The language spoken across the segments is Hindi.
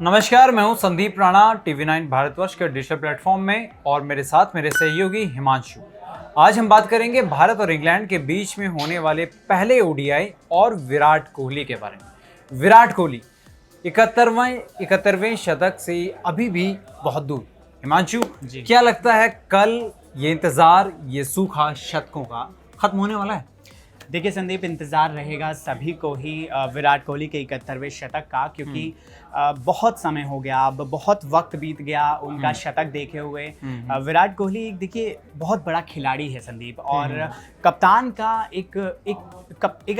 नमस्कार, मैं हूं संदीप राणा TV9 भारतवर्ष के डिजिटल प्लेटफॉर्म में और मेरे साथ मेरे सहयोगी हिमांशु। आज हम बात करेंगे भारत और इंग्लैंड के बीच में होने वाले पहले ODI और विराट कोहली के बारे में। विराट कोहली 71वें शतक से अभी भी बहुत दूर। हिमांशु, क्या लगता है कल ये इंतजार, ये सूखा शतकों का खत्म होने वाला है? देखिए संदीप, इंतज़ार रहेगा सभी को ही विराट कोहली के 71वें शतक का, क्योंकि बहुत समय हो गया, अब बहुत वक्त बीत गया उनका शतक देखे हुए। विराट कोहली देखिए बहुत बड़ा खिलाड़ी है संदीप, और कप्तान का एक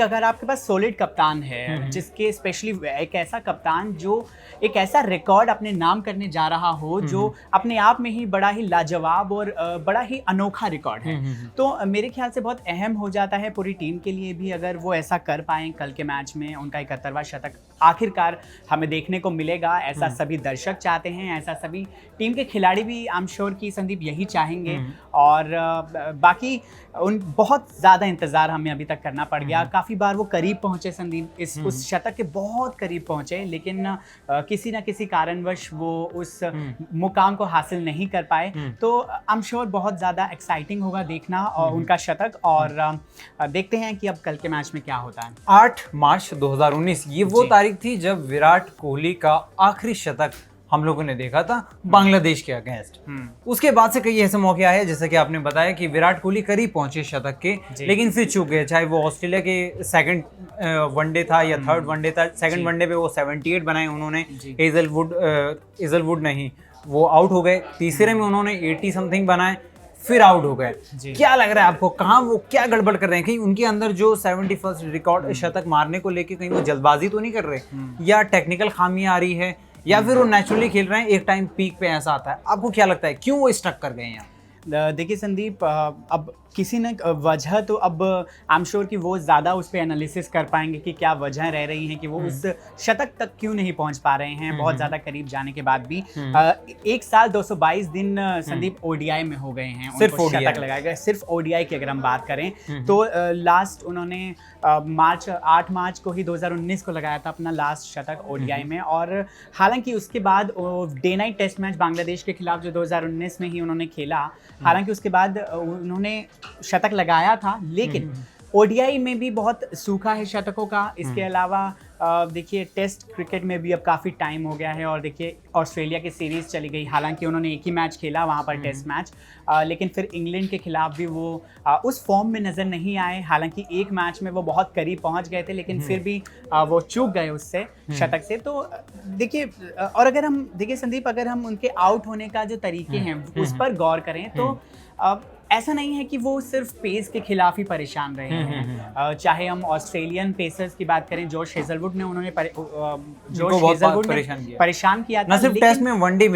अगर आपके पास सॉलिड कप्तान है, जिसके स्पेशली एक ऐसा कप्तान जो एक ऐसा रिकॉर्ड अपने नाम करने जा रहा हो जो अपने आप में ही बड़ा ही लाजवाब और बड़ा ही अनोखा रिकॉर्ड है, तो मेरे ख्याल से बहुत अहम हो जाता है पूरी टीम के लिए भी अगर वो ऐसा कर पाएं कल के मैच में। उनका 71वां शतक आखिरकार हमें देखने को मिलेगा, ऐसा सभी दर्शक चाहते हैं, ऐसा सभी टीम के खिलाड़ी भी आई एम श्योर कि संदीप यही चाहेंगे। और बाकी उन बहुत ज़्यादा इंतज़ार हमें अभी तक करना पड़ गया। काफ़ी बार वो करीब पहुँचे संदीप, उस शतक के बहुत करीब पहुँचे, लेकिन किसी ना किसी कारणवश वो उस मुकाम को हासिल नहीं कर पाए। तो आई एम श्योर बहुत ज़्यादा एक्साइटिंग होगा देखना और उनका शतक, और देखते हैं कि अब कल के मैच में क्या होता है। 8 मार्च 2019 ये वो तारीख थी जब विराट कोहली का आखिरी शतक हम लोगों ने देखा था बांग्लादेश के अगेंस्ट। उसके बाद से कई ऐसे मौके आए, जैसे कि आपने बताया कि विराट कोहली करीब पहुंचे शतक के, लेकिन फिर चूक गए। चाहे वो ऑस्ट्रेलिया के सेकंड वनडे था या थर्ड वनडे था, सेकंड वनडे पे वो 78 बनाए उन्होंने, हेजलवुड नहीं, वो आउट हो गए। तीसरे में उन्होंने 80 समथिंग बनाए, फिर आउट हो गए। क्या लग रहा है आपको, कहाँ वो क्या गड़बड़ कर रहे हैं? कहीं उनके अंदर जो 71st रिकॉर्ड शतक मारने को लेके कहीं वो जल्दबाजी तो नहीं कर रहे, या टेक्निकल खामियां आ रही है, या फिर वो नेचुरली खेल रहे हैं, एक टाइम पीक पे ऐसा आता है? आपको क्या लगता है क्यों वो स्टक कर गए हैं? देखिए संदीप, अब किसी न वजह तो अब आई एम श्योर कि वो ज़्यादा उस पर एनालिसिस कर पाएंगे कि क्या वजह रह रही हैं कि वो उस शतक तक क्यों नहीं पहुंच पा रहे हैं बहुत ज़्यादा करीब जाने के बाद भी। 1 साल 222 दिन संदीप ODI में हो गए हैं, सिर्फ शतक लगाए गए, सिर्फ ODI की अगर हम बात करें तो लास्ट उन्होंने 8 मार्च को ही 2019 को लगाया था अपना लास्ट शतक ODI में। और हालांकि उसके बाद day night test match Bangladesh के खिलाफ जो 2019 में ही उन्होंने खेला, हालांकि उसके बाद उन्होंने शतक लगाया था, लेकिन ODI में भी बहुत सूखा है शतकों का। इसके अलावा देखिए टेस्ट क्रिकेट में भी अब काफ़ी टाइम हो गया है, और देखिए ऑस्ट्रेलिया की सीरीज़ चली गई, हालांकि उन्होंने एक ही मैच खेला वहाँ पर टेस्ट मैच, लेकिन फिर इंग्लैंड के खिलाफ भी वो उस फॉर्म में नज़र नहीं आए। हालांकि एक मैच में वो बहुत करीब पहुँच गए थे, लेकिन फिर भी वो चूक गए उससे शतक से। तो देखिए, और अगर हम देखिए संदीप, अगर हम उनके आउट होने का जो तरीके हैं उस पर गौर करें तो ऐसा नहीं है कि वो सिर्फ पेस के खिलाफ ही परेशान रहे हैं। चाहे हम ऑस्ट्रेलियन पेसर्स की बात करें, जोश हेजलवुड ने परेशान किया था, ना सिर्फ टेस्ट में, वनडे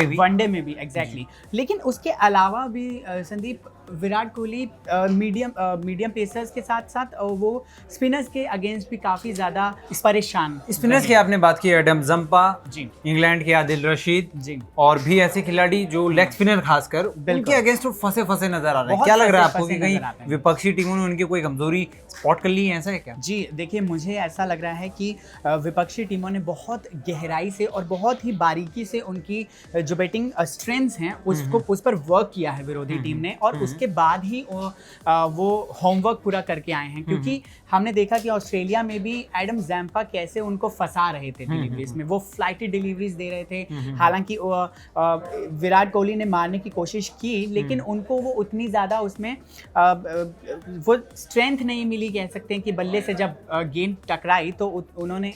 में भी एग्जैक्टली। लेकिन उसके अलावा भी संदीप विराट कोहली मीडियम पेसर्स के साथ साथ वो स्पिनर्स के अगेंस्ट भी काफ़ी ज़्यादा परेशान। स्पिनर्स की आपने बात की, एडम जंपा, इंग्लैंड के आदिल रशीद, और भी ऐसे खिलाड़ी जो लेग स्पिनर खासकर, उनके अगेंस्ट फंसे नजर आ रहे हैं। क्या लग रहा है आपको कि कहीं विपक्षी टीमों ने उनकी कोई कमजोरी स्पॉट कर ली है, ऐसा है क्या? जी देखिए, मुझे ऐसा लग रहा है कि विपक्षी टीमों ने बहुत गहराई से और बहुत ही बारीकी से उनकी जो बैटिंग स्ट्रेंथ्स हैं उस पर वर्क किया है विरोधी टीम ने, और उसके बाद ही वो होमवर्क पूरा करके आए हैं। क्योंकि हमने देखा कि ऑस्ट्रेलिया में भी एडम जैम्पा कैसे उनको फंसा रहे थे डिलीवरीज में, वो फ्लाइटी डिलीवरीज दे रहे थे। हालांकि विराट कोहली ने मारने की कोशिश की, लेकिन उनको वो उतनी ज़्यादा उसमें वो स्ट्रेंथ नहीं मिली, कह सकते हैं कि बल्ले से जब गेंद टकराई तो उन्होंने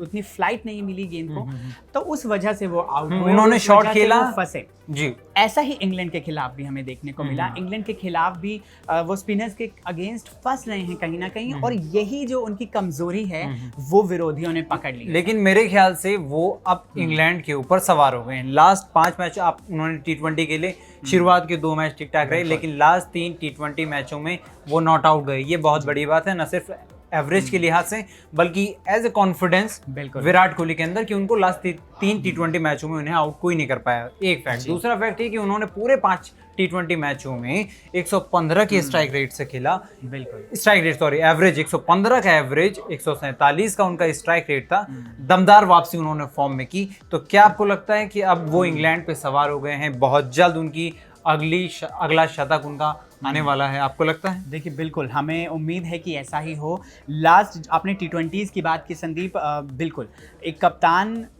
उतनी फ्लाइट नहीं मिली गेंद को, तो उस वजह से वो आउट हुए, उन्होंने शॉट खेला, फंसे जी। ऐसा ही इंग्लैंड के खिलाफ भी हमें देखने को मिला। इंग्लैंड के खिलाफ भी वो स्पिनर्स के अगेंस्ट फंस रहे हैं कहीं ना कहीं, और यही जो उनकी कमजोरी है वो विरोधियों ने पकड़ ली। लेकिन मेरे ख्याल से वो अब इंग्लैंड के ऊपर सवार हो गए हैं। लास्ट 5 मैच उन्होंने T20 के लिए शुरुआत के 2 मैच ठीक ठाक रहे, लेकिन लास्ट 3 T20 मैचों में वो नॉट आउट गए। ये बहुत बड़ी बात है, न सिर्फ एवरेज के लिहाज से बल्कि एज ए कॉन्फिडेंस बिल्कुल विराट कोहली के अंदर कि उनको लास्ट 3 T20 मैचों में उन्हें आउट कोई नहीं कर पाया। एक फैक्ट। दूसरा फैक्ट है कि उन्होंने पूरे 5 T20 मैचों में 115 के स्ट्राइक रेट से खेला। बिल्कुल स्ट्राइक रेट सॉरी एवरेज 115 का एवरेज, 147 का उनका स्ट्राइक रेट था। दमदार वापसी उन्होंने फॉर्म में की। तो क्या आपको लगता है कि अब वो इंग्लैंड पे सवार हो गए हैं, बहुत जल्द उनकी अगला शतक उनका आने वाला है, आपको लगता है? देखिए बिल्कुल हमें उम्मीद है कि ऐसा ही हो। लास्ट आपने T20s की बात की संदीप, बिल्कुल एक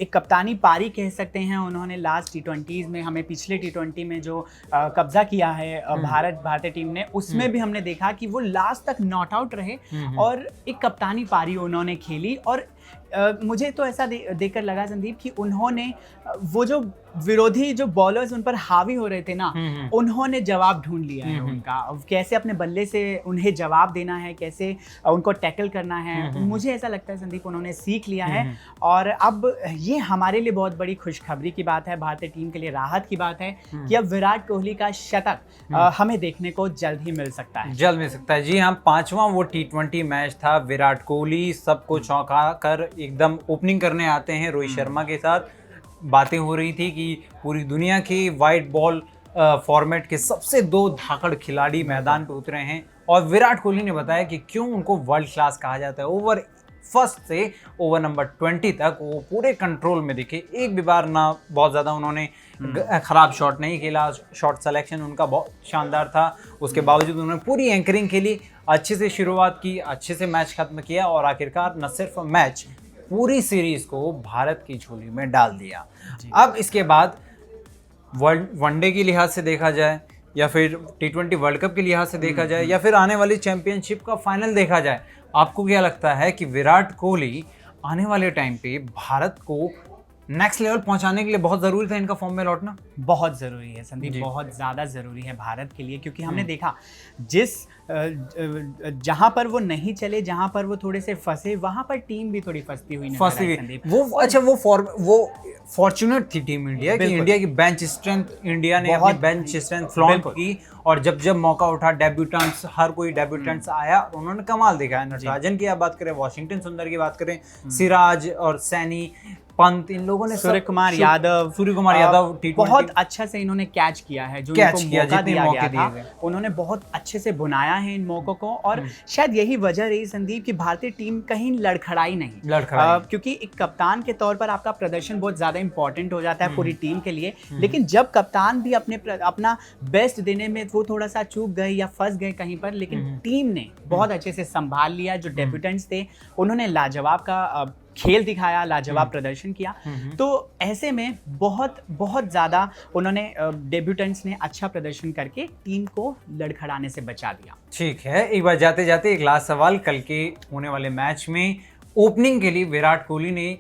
कप्तानी पारी कह सकते हैं उन्होंने लास्ट T20s में। हमें पिछले T20 में जो कब्जा किया है भारतीय टीम ने, उसमें भी हमने देखा कि वो लास्ट तक नॉट आउट रहे और एक कप्तानी पारी उन्होंने खेली। और मुझे तो ऐसा देखकर लगा संदीप कि उन्होंने वो जो विरोधी जो बॉलर्स उन पर हावी हो रहे थे ना, उन्होंने जवाब ढूंढ लिया है उनका, कैसे अपने बल्ले से उन्हें जवाब देना है, कैसे उनको टैकल करना है। मुझे ऐसा लगता है संदीप उन्होंने सीख लिया है और अब ये हमारे लिए बहुत बड़ी खुशखबरी की बात है, भारतीय टीम के लिए राहत की बात है कि अब विराट कोहली का शतक हमें देखने को जल्द ही मिल सकता है। जल्द मिल सकता है जी हाँ। 5वां वो T20 मैच था, विराट कोहली सबको चौंका कर एकदम ओपनिंग करने आते हैं रोहित शर्मा के साथ। बातें हो रही थी कि पूरी दुनिया के वाइट बॉल फॉर्मेट के सबसे 2 धाकड़ खिलाड़ी मैदान पे उतरे हैं और विराट कोहली ने बताया कि क्यों उनको वर्ल्ड क्लास कहा जाता है। ओवर फर्स्ट से ओवर नंबर 20 तक वो पूरे कंट्रोल में दिखे, एक भी बार ना बहुत ज़्यादा उन्होंने खराब शॉट नहीं खेला। शॉट सिलेक्शन उनका बहुत शानदार था, उसके बावजूद उन्होंने पूरी एंकरिंग खेली, अच्छे से शुरुआत की, अच्छे से मैच खत्म किया और आखिरकार न सिर्फ मैच पूरी सीरीज को भारत की झोली में डाल दिया। अब इसके बाद वनडे के लिहाज से देखा जाए या फिर T20 वर्ल्ड कप के लिहाज से देखा जाए या फिर आने वाली चैंपियनशिप का फाइनल देखा जाए, आपको क्या लगता है कि विराट कोहली आने वाले टाइम पे भारत को नेक्स्ट लेवल पहुंचाने के लिए बहुत ज़रूरी था इनका फॉर्म में लौटना? बहुत ज़रूरी है संदीप, बहुत ज़्यादा ज़रूरी है भारत के लिए, क्योंकि हमने देखा जिस जहाँ पर वो नहीं चले, जहाँ पर वो थोड़े से फंसे, वहाँ पर टीम भी थोड़ी फंसती हुई नजर आई संदीप। वो फॉर्चुनेट थी टीम इंडिया कि इंडिया की बेंच स्ट्रेंथ, इंडिया ने अपनी बेंच स्ट्रेंथ फ्लॉन्ट की और जब जब मौका उठा डेब्यूटेंट्स, हर कोई डेब्यूटेंट्स आया, उन्होंने कमाल दिखाया। नटराजन की आप बात करें, वॉशिंगटन सुंदर की बात करें, सिराज और सैनी, पंत, इन लोगों ने सूर्य कुमार यादव बहुत अच्छा से इन्होंने कैच किया है, जो इनको मौका दिया गया था उन्होंने बहुत अच्छे से बुनाया है इन मौकों को। और शायद यही वजह रही संदीप कि भारतीय टीम कहीं लड़खड़ाई नहीं, क्योंकि एक कप्तान के तौर पर आपका प्रदर्शन बहुत ज्यादा इंपॉर्टेंट हो जाता है पूरी टीम के लिए। लेकिन जब कप्तान भी अपना बेस्ट देने में वो थोड़ा सा चूक गए या फंस गए कहीं पर, लेकिन टीम ने बहुत अच्छे से संभाल लिया। जो डेब्यूटेंट्स थे उन्होंने लाजवाब का खेल दिखाया, लाजवाब प्रदर्शन किया। तो ऐसे में बहुत बहुत ज़्यादा उन्होंने डेब्यूटेंट्स ने अच्छा प्रदर्शन करके टीम को लड़खड़ाने से बचा दिया। ठीक है, एक बार जाते जाते एक लास्ट सवाल, कल के होने वाले मैच में ओपनिंग के लिए विराट कोहली ने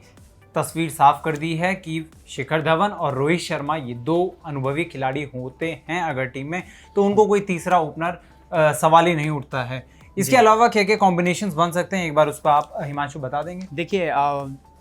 तस्वीर साफ कर दी है कि शिखर धवन और रोहित शर्मा ये 2 अनुभवी खिलाड़ी होते हैं अगर टीम में, तो उनको कोई तीसरा ओपनर सवाल ही नहीं उठता है। इसके अलावा क्या क्या कॉम्बिनेशंस बन सकते हैं, एक बार उस पर आप हिमांशु बता देंगे? देखिए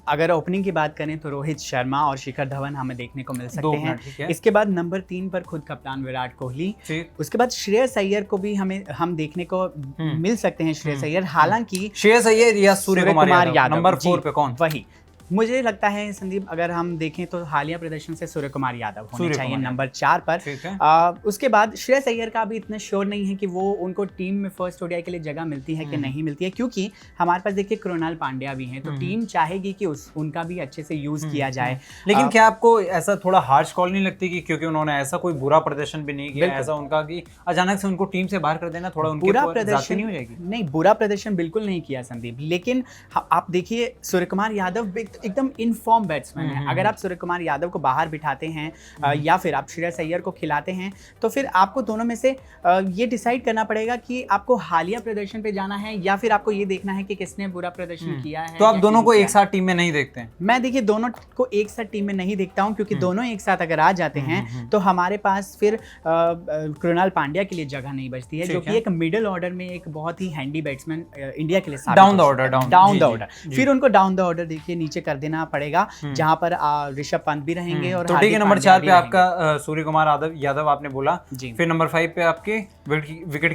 अगर ओपनिंग की बात करें तो रोहित शर्मा और शिखर धवन हमें देखने को मिल सकते हैं। इसके बाद नंबर 3 पर खुद कप्तान विराट कोहली, उसके बाद श्रेयस अय्यर को भी हम देखने को मिल सकते हैं। श्रेयस अय्यर, हालांकि श्रेयस अय्यर या सूर्य कुमार यादव नंबर 4 पे कौन? वही मुझे लगता है संदीप, अगर हम देखें तो हालिया प्रदर्शन से सूर्य कुमार यादव होने चाहिए नंबर 4 पर। उसके बाद श्रेयस अय्यर का भी इतना श्योर नहीं है कि वो उनको टीम में फर्स्ट ओडीआई के लिए जगह मिलती है कि नहीं मिलती है, क्योंकि हमारे पास देखिए कृणाल पांड्या भी हैं, तो टीम चाहेगी कि उनका भी अच्छे से यूज किया जाए। लेकिन क्या आपको ऐसा थोड़ा हार्श कॉल नहीं लगती कि क्योंकि उन्होंने ऐसा कोई बुरा प्रदर्शन भी नहीं किया ऐसा उनका कि अचानक से उनको टीम से बाहर कर देना थोड़ा उनके बुरा प्रदर्शन नहीं हो जाएगी? नहीं, बुरा प्रदर्शन बिल्कुल नहीं किया संदीप, लेकिन आप देखिए सूर्य कुमार यादव एकदम इनफॉर्म बैट्समैन है। अगर आप सूर्य कुमार यादव को बाहर बिठाते हैं या फिर आप श्रेयस अय्यर को खिलाते हैं, तो फिर आपको दोनों में से ये डिसाइड करना पड़ेगा कि आपको हालिया प्रदर्शन पे जाना है या फिर आपको ये देखना है कि किसने बुरा प्रदर्शन किया है। तो आप दोनों को एक साथ टीम में नहीं देखते हैं? मैं देखिए दोनों को एक साथ टीम में नहीं देखता हूं, क्योंकि दोनों एक साथ अगर आ जाते हैं तो हमारे पास फिर कृणाल पांड्या के लिए जगह नहीं बचती है, जो कि एक मिडिल ऑर्डर में एक बहुत ही हैंडी बैट्समैन इंडिया के लिए डाउन द ऑर्डर फिर उनको डाउन द ऑर्डर देखिए नीचे कर देना पड़ेगा, जहां पर ऋषभ पंत भी रहेंगे और तो ठीक है, नंबर 4 पे आपका सूर्य कुमार यादव आपने बोला जी। फिर नंबर 5 पे आपके विकेट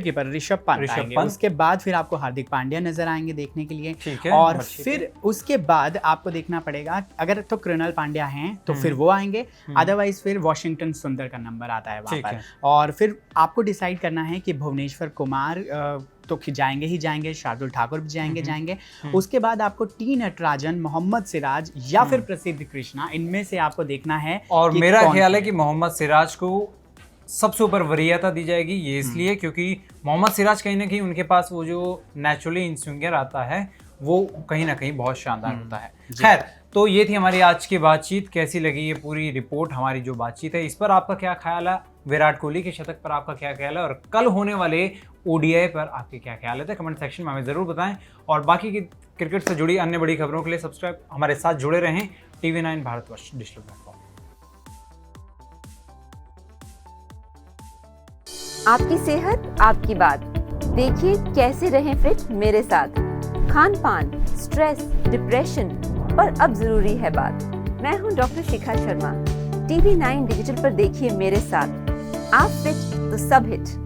कीपर ऋषभ पंत आएंगे। उसके बाद फिर आपको हार्दिक पांड्या नजर आएंगे देखने के लिए। ठीक है, और फिर उसके बाद आपको देखना पड़ेगा, अगर तो कृणाल पांड्या हैं तो फिर वो आएंगे, अदरवाइज फिर वॉशिंगटन सुंदर का नंबर आता है वहां पर। और फिर आपको डिसाइड करना है कि भुवनेश्वर कुमार तो जाएंगे ही जाएंगे, शार्दुल ठाकुर भी जाएंगे। उसके बाद आपको टी नटराजन, मोहम्मद सिराज या फिर प्रसिद्ध कृष्णा, इनमें से आपको देखना है। और मेरा ख्याल है कि मोहम्मद सिराज को सबसे ऊपर वरीयता दी जाएगी, ये इसलिए क्योंकि मोहम्मद सिराज कहीं ना कहीं उनके पास वो जो नेचुरली इन स्विंगर आता है वो कहीं ना कहीं बहुत शानदार होता है। खैर, तो ये थी हमारी आज की बातचीत। कैसी लगी ये पूरी रिपोर्ट, हमारी जो बातचीत है, इस पर आपका क्या ख्याल है? विराट कोहली के शतक पर आपका क्या ख्याल है? और कल होने वाले ओडीआई पर आपके क्या ख्याल है? कमेंट सेक्शन में हमें ज़रूर बताएं। और बाकी की क्रिकेट से जुड़ी अन्य बड़ी खबरों के लिए सब्सक्राइब हमारे साथ जुड़े रहें TV9 भारतवर्ष डिजिटल प्लेटफॉर्म। आपकी सेहत आपकी बात, देखिए कैसे रहें फिट मेरे साथ। खान पान, स्ट्रेस, डिप्रेशन पर अब जरूरी है बात। मैं हूं doctor Shikha Sharma. TV9 digital पर देखिए मेरे साथ। आप फिट तो सब हिट।